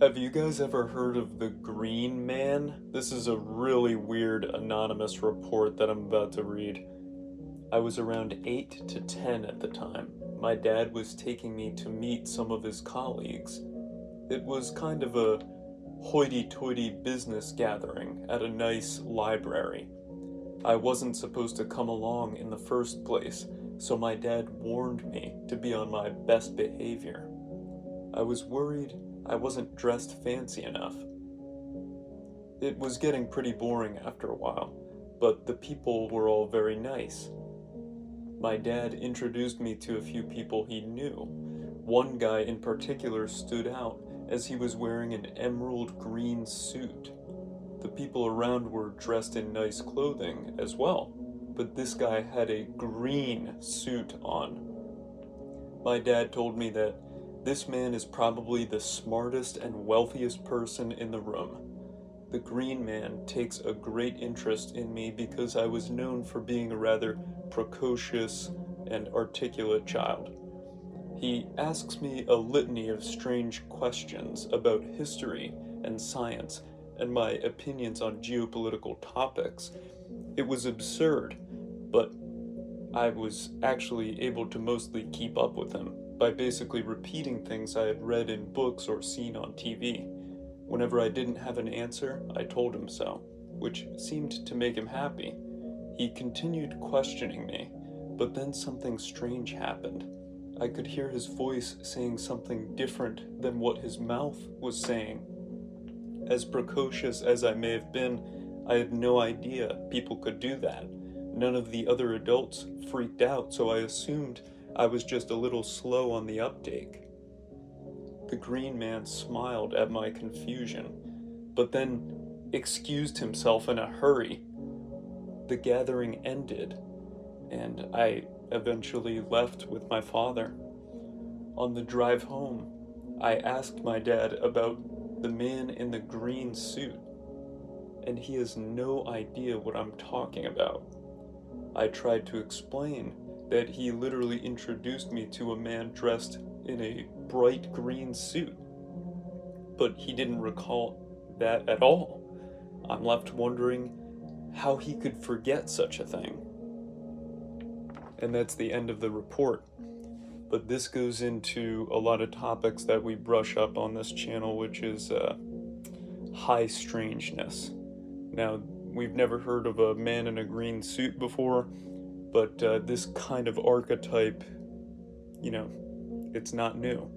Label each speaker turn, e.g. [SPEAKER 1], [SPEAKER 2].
[SPEAKER 1] Have you guys ever heard of the Green Man? This is a really weird anonymous report that I'm about to read. I was around 8 to 10 at the time. My dad was taking me to meet some of his colleagues. It was kind of a hoity-toity business gathering at a nice library. I wasn't supposed to come along in the first place, so my dad warned me to be on my best behavior. I was worried I wasn't dressed fancy enough. It was getting pretty boring after a while, but the people were all very nice. My dad introduced me to a few people he knew. One guy in particular stood out as he was wearing an emerald green suit. The people around were dressed in nice clothing as well, but this guy had a green suit on. My dad told me that this man is probably the smartest and wealthiest person in the room. The Green Man takes a great interest in me because I was known for being a rather precocious and articulate child. He asks me a litany of strange questions about history and science and my opinions on geopolitical topics. It was absurd, but I was actually able to mostly keep up with him by basically repeating things I had read in books or seen on TV. Whenever I didn't have an answer, I told him so, which seemed to make him happy. He continued questioning me, but then something strange happened. I could hear his voice saying something different than what his mouth was saying. As precocious as I may have been, I had no idea people could do that. None of the other adults freaked out, so I assumed I was just a little slow on the uptake. The Green Man smiled at my confusion, but then excused himself in a hurry. The gathering ended, and I eventually left with my father. On the drive home, I asked my dad about the man in the green suit, and he has no idea what I'm talking about. I tried to explain that he literally introduced me to a man dressed in a bright green suit, but he didn't recall that at all. I'm left wondering how he could forget such a thing. And that's the end of the report. But this goes into a lot of topics that we brush up on this channel, which is high strangeness. Now, we've never heard of a man in a green suit before, but this kind of archetype, it's not new.